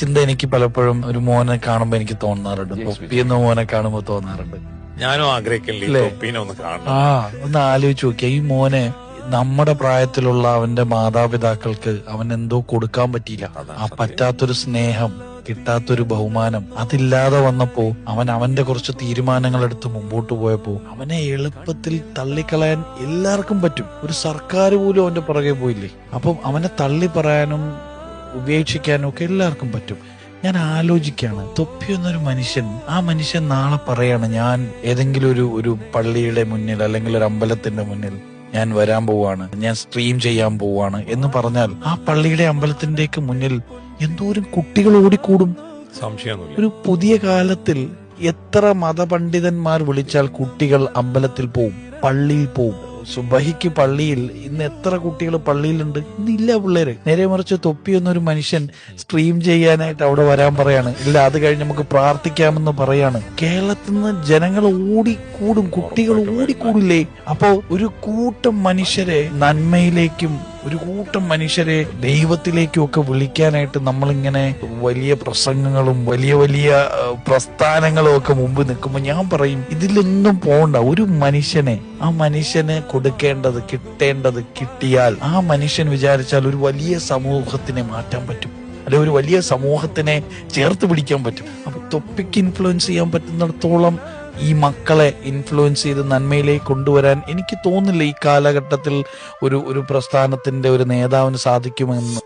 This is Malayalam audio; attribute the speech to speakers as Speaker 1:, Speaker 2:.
Speaker 1: ചിന്ത എനിക്ക് പലപ്പോഴും ഒരു മോനെ കാണുമ്പോ എനിക്ക് തോന്നാറുണ്ട്, തൊപ്പി എന്ന മോനെ കാണുമ്പോ തോന്നാറുണ്ട്.
Speaker 2: ഞാനും ആഗ്രഹിക്കില്ലേ തൊപ്പീനെ ഒന്ന് കാണണം.
Speaker 1: ഒന്ന് ആലോചിച്ച് നോക്കിയ ഈ മോനെ നമ്മുടെ പ്രായത്തിലുള്ള അവന്റെ മാതാപിതാക്കൾക്ക് അവൻ എന്തോ കൊടുക്കാൻ പറ്റിയില്ല. ആ പറ്റാത്തൊരു സ്നേഹം, കിട്ടാത്തൊരു ബഹുമാനം, അതില്ലാതെ വന്നപ്പോ അവൻ അവന്റെ കുറച്ച് തീരുമാനങ്ങൾ എടുത്ത് മുമ്പോട്ട് പോയപ്പോ അവനെ എളുപ്പത്തിൽ തള്ളിക്കളയാൻ എല്ലാവർക്കും പറ്റും. ഒരു സർക്കാർ പോലും അവന്റെ പുറകെ പോയില്ലേ. അപ്പം അവനെ തള്ളി പറയാനും ഉപേക്ഷിക്കാനും ഒക്കെ എല്ലാവർക്കും പറ്റും. ഞാൻ ആലോചിക്കാണ്, തൊപ്പി എന്നൊരു മനുഷ്യൻ, ആ മനുഷ്യൻ നാളെ പറയാണ് ഞാൻ ഏതെങ്കിലും ഒരു പള്ളിയുടെ മുന്നിൽ അല്ലെങ്കിൽ ഒരു അമ്പലത്തിന്റെ മുന്നിൽ ഞാൻ വരാൻ പോവാണ്, ഞാൻ സ്ട്രീം ചെയ്യാൻ പോവാണ് എന്ന് പറഞ്ഞാൽ ആ പള്ളിയുടെ അമ്പലത്തിന്റെയൊക്കെ മുന്നിൽ എന്തോരം കുട്ടികൾ ഓടിക്കൂടും.
Speaker 2: സംശയമൊന്നുമില്ല.
Speaker 1: ഒരു പുതിയ കാലത്തിൽ എത്ര മതപണ്ഡിതന്മാർ വിളിച്ചാൽ കുട്ടികൾ അമ്പലത്തിൽ പോവും, പള്ളിയിൽ പോവും. സുബഹിക്ക് പള്ളിയിൽ ഇന്ന് എത്ര കുട്ടികൾ പള്ളിയിലുണ്ട്? ഇന്നില്ല പിള്ളേര്. നേരെ മറിച്ച് തൊപ്പി എന്നൊരു മനുഷ്യൻ സ്ട്രീം ചെയ്യാനായിട്ട് അവിടെ വരാൻ പറയാണ്. ഇല്ല, അത് കഴിഞ്ഞ് നമുക്ക് പ്രാർത്ഥിക്കാമെന്ന് പറയാണ്. കേരളത്തിൽ നിന്ന് ജനങ്ങൾ ഓടിക്കൂടും, കുട്ടികൾ ഓടിക്കൂടില്ലേ? അപ്പോ ഒരു കൂട്ടം മനുഷ്യരെ നന്മയിലേക്കും ഒരു കൂട്ടം മനുഷ്യരെ ദൈവത്തിലേക്കും ഒക്കെ വിളിക്കാനായിട്ട് നമ്മളിങ്ങനെ വലിയ പ്രസംഗങ്ങളും വലിയ വലിയ പ്രസ്ഥാനങ്ങളും ഒക്കെ മുമ്പ് നിൽക്കുമ്പോൾ ഞാൻ പറയും, ഇതിലൊന്നും പോകണ്ട. ഒരു മനുഷ്യനെ, ആ മനുഷ്യന് കൊടുക്കേണ്ടത് കിട്ടേണ്ടത് കിട്ടിയാൽ ആ മനുഷ്യൻ വിചാരിച്ചാൽ ഒരു വലിയ സമൂഹത്തിനെ മാറ്റാൻ പറ്റും, അല്ലെ ഒരു വലിയ സമൂഹത്തിനെ ചേർത്ത് പിടിക്കാൻ പറ്റും. അപ്പൊ തൊപ്പിക്ക് ഇൻഫ്ലുവൻസ് ചെയ്യാൻ പറ്റുന്നിടത്തോളം ഈ മക്കളെ ഇൻഫ്ലുവൻസ് ചെയ്ത് നന്മയിലേക്ക് കൊണ്ടുവരാൻ എനിക്ക് തോന്നുന്നില്ല ഈ കാലഘട്ടത്തിൽ ഒരു പ്രസ്ഥാനത്തിന്റെ ഒരു നേതാവിന് സാധിക്കുമെന്ന്.